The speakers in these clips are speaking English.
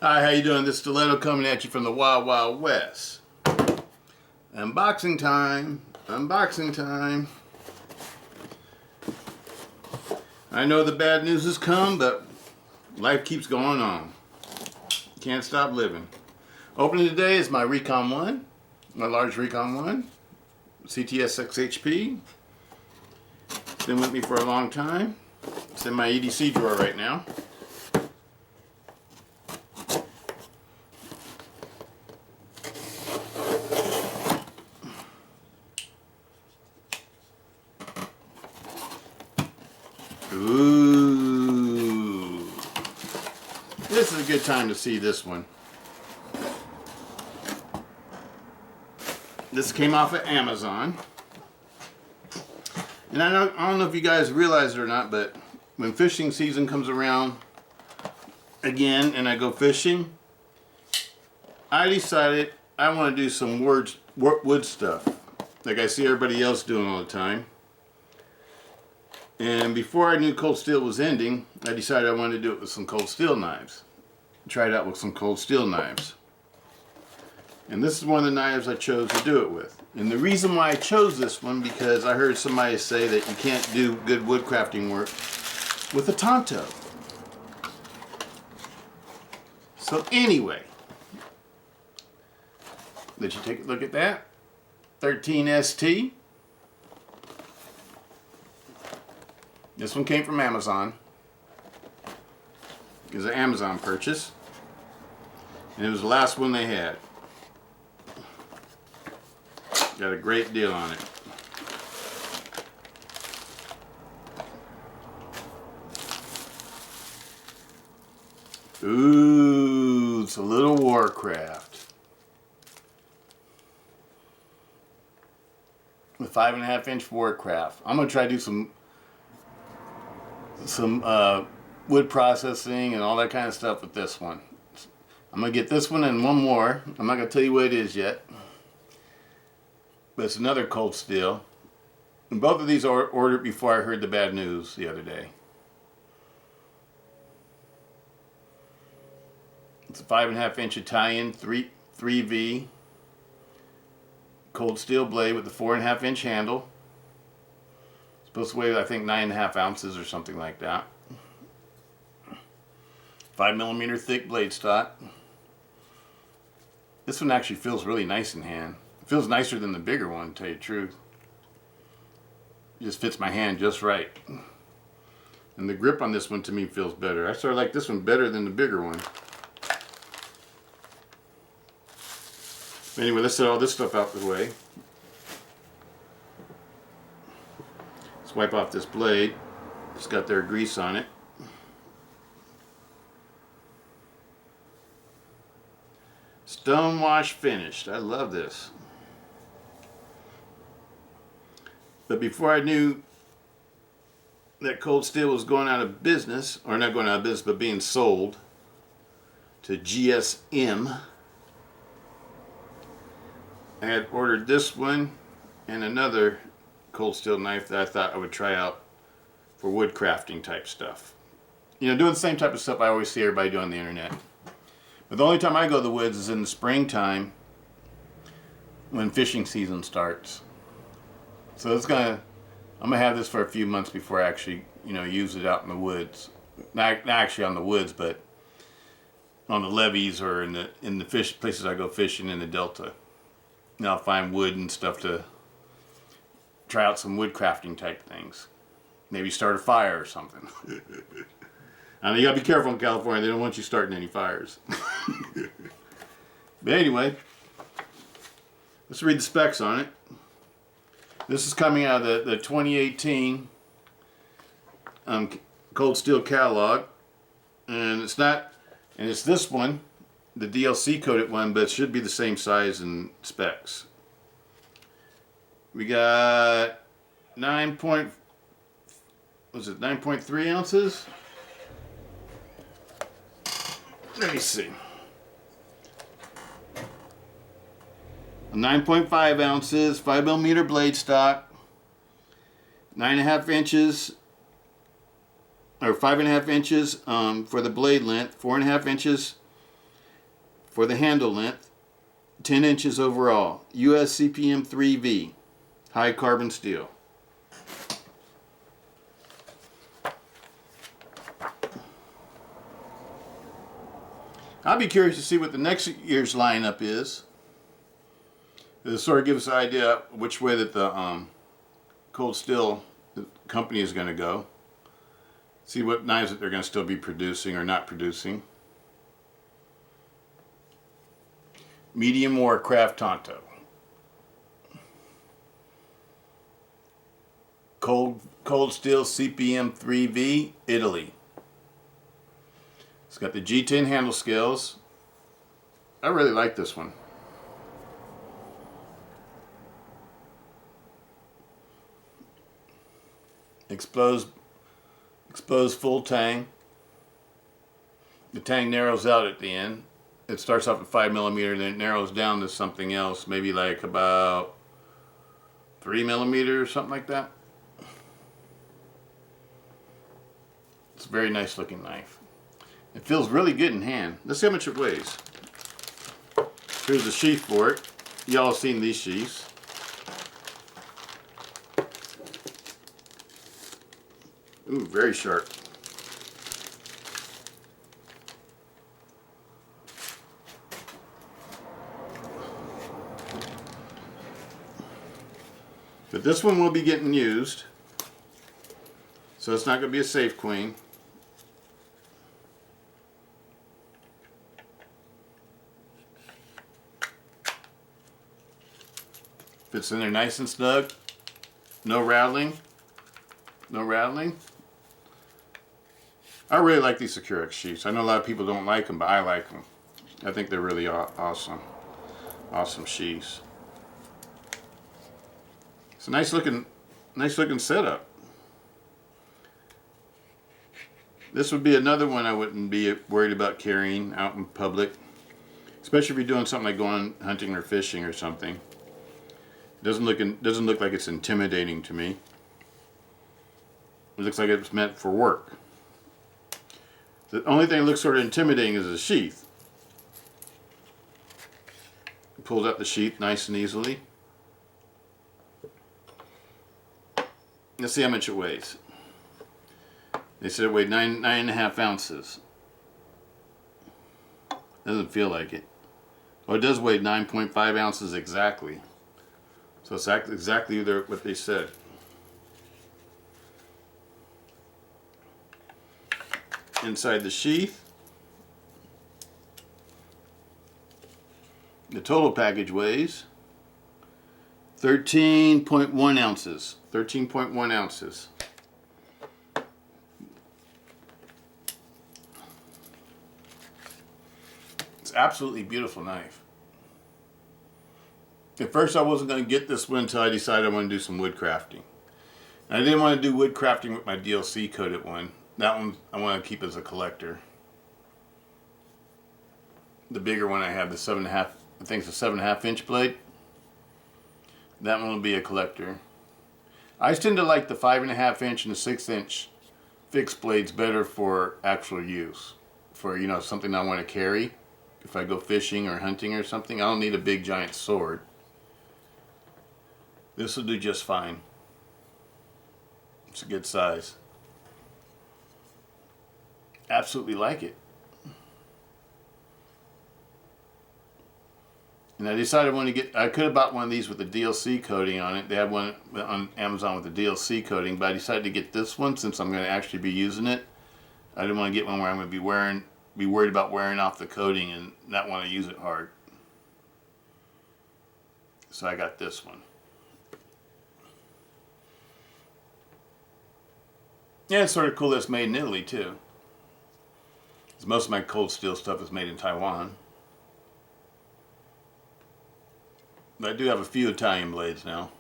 Hi, how you doing? This is Stiletto coming at you from the Wild Wild West. Unboxing time. Unboxing time. I know the bad news has come, but life keeps going on. Can't stop living. Opening today is my Recon 1. My large Recon 1. CTS XHP. It's been with me for a long time. It's in my EDC drawer right now. Ooh. This is a good time to see this one. This came off of Amazon. And I don't know if you guys realize it or not, but when fishing season comes around again and I go fishing, I decided I want to do some wood stuff like I see everybody else doing all the time. And before I knew cold steel was ending, I decided I wanted to do it with some cold steel knives. Try it out with some cold steel knives. And this is one of the knives I chose to do it with. And the reason why I chose this one, because I heard somebody say that you can't do good wood crafting work with a Tanto. So anyway, let you take a look at that. 13ST. This one came from Amazon. It was an Amazon purchase. And it was the last one they had. Got a great deal on it. Ooh, it's a little Warcraft. The 5.5-inch Warcraft. I'm gonna try to do some wood processing and all that kind of stuff with this one. I'm gonna get this one and one more. I'm not gonna tell you what it is yet, but it's another cold steel. And both of these are ordered before I heard the bad news the other day. It's a 5.5-inch Italian 3V cold steel blade with a 4.5-inch handle. Supposed to weigh, I think, 9.5 ounces or something like that. 5mm thick blade stock. This one actually feels really nice in hand. It feels nicer than the bigger one, to tell you the truth. It just fits my hand just right. And the grip on this one to me feels better. I sort of like this one better than the bigger one. Anyway, let's set all this stuff out the way. Let's wipe off this blade. It's got their grease on it. Stonewashed finished. I love this. But before I knew that cold steel was going out of business, or not going out of business, but being sold to GSM, I had ordered this one and another cold steel knife that I thought I would try out for wood crafting type stuff. You know, doing the same type of stuff I always see everybody do on the internet. But the only time I go to the woods is in the springtime when fishing season starts. So I'm gonna have this for a few months before I actually, use it out in the woods. Not actually on the woods, but on the levees or in the fish places I go fishing in the Delta. And I'll find wood and stuff to try out some wood crafting type things. Maybe start a fire or something. I know you gotta be careful in California. They don't want you starting any fires. But anyway, let's read the specs on it. This is coming out of the 2018 Cold Steel catalog, and it's this one, the DLC coated one, but it should be the same size and specs. We got 9.3 ounces? Let me see. 9.5 ounces, 5mm blade stock, 9.5 inches, or 5.5 inches for the blade length, 4.5 inches for the handle length, 10 inches overall. US CPM-3V, high carbon steel. I'll be curious to see what the next year's lineup is. It'll sort of give us an idea which way that the cold steel company is going to go. See what knives that they're going to still be producing or not producing. Medium Warcraft Tanto. Cold steel CPM-3V, Italy. It's got the G10 handle scales. I really like this one. Exposed full tang. The tang narrows out at the end. It starts off at 5mm, then it narrows down to something else, maybe like about 3mm or something like that. It's a very nice looking knife. It feels really good in hand. Let's see how much it weighs. Here's the sheath for it. Y'all have seen these sheaths. Ooh, very sharp. But this one will be getting used, so it's not going to be a safe queen. Fits in there nice and snug. No rattling. No rattling. I really like these Securex sheaths. I know a lot of people don't like them, but I like them. I think they're really awesome. Awesome sheaths. It's a nice looking setup. This would be another one I wouldn't be worried about carrying out in public, especially if you're doing something like going hunting or fishing or something. It doesn't look like it's intimidating to me. It looks like it's meant for work. The only thing that looks sort of intimidating is the sheath. It pulls out the sheath nice and easily. Let's see how much it weighs. They said it weighed 9.5 ounces. Doesn't feel like it. Oh, it does weigh 9.5 ounces exactly. So it's exactly what they said. Inside the sheath, the total package weighs 13.1 ounces. 13.1 ounces. It's absolutely beautiful knife. At first I wasn't going to get this one until I decided I want to do some wood crafting. I didn't want to do wood crafting with my DLC coated one. That one I want to keep as a collector. The bigger one I have, the 7.5, I think it's a 7.5 inch blade. That one will be a collector. I tend to like the 5.5 inch and the 6 inch fixed blades better for actual use. For, you know, something I want to carry. If I go fishing or hunting or something, I don't need a big giant sword. This will do just fine. It's a good size. Absolutely like it. And I decided I could have bought one of these with the DLC coating on it. They have one on Amazon with the DLC coating, but I decided to get this one since I'm going to actually be using it. I didn't want to get one where I'm going to be worried about wearing off the coating and not want to use it hard. So I got this one. Yeah, it's sort of cool that it's made in Italy too. Because most of my cold steel stuff is made in Taiwan. But I do have a few Italian blades now.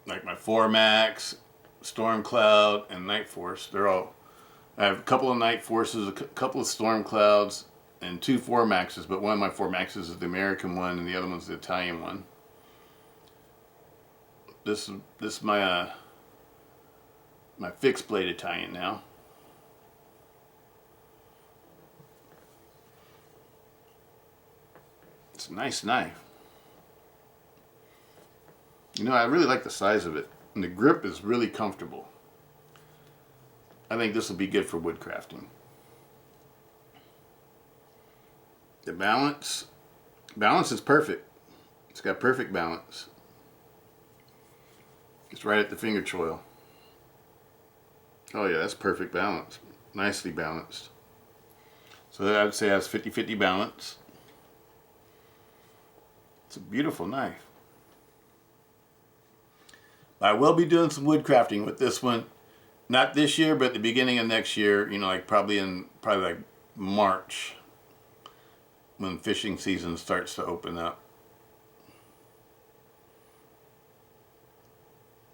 Like my 4Max, Storm Cloud, and Night Force. I have a couple of Night Forces, a couple of Storm Clouds, and 2 4Maxes, but one of my 4Maxes is the American one and the other one's the Italian one. This is my fixed blade Italian now. It's a nice knife. You know, I really like the size of it. And the grip is really comfortable. I think this will be good for wood crafting. The balance is perfect. It's got perfect balance. It's right at the finger choil. Oh yeah, that's perfect balance. Nicely balanced. So I would say it has 50-50 balance. It's a beautiful knife. I will be doing some wood crafting with this one. Not this year, but at the beginning of next year, you know, like probably like March, when fishing season starts to open up.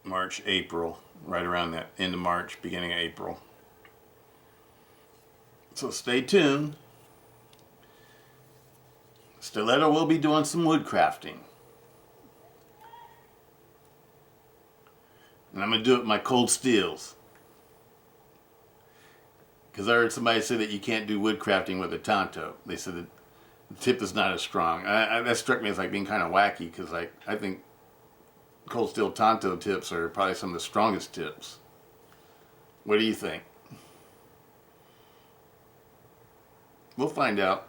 March, April, right around that end of March, beginning of April. So stay tuned. Stiletto will be doing some wood crafting. And I'm going to do it with my cold steels. Because I heard somebody say that you can't do wood crafting with a Tanto. They said that the tip is not as strong. That struck me as like being kind of wacky, because I think cold steel Tanto tips are probably some of the strongest tips. What do you think? We'll find out.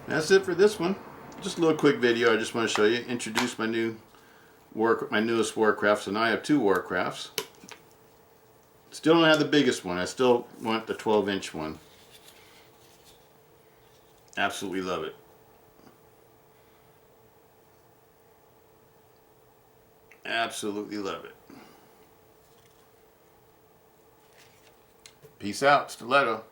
That's it for this one. Just a little quick video. I just want to show you, introduce my newest Warcraft. So now I have two Warcrafts. Still don't have the biggest one. I still want the 12-inch one. Absolutely love it. Absolutely love it. Peace out, Stiletto.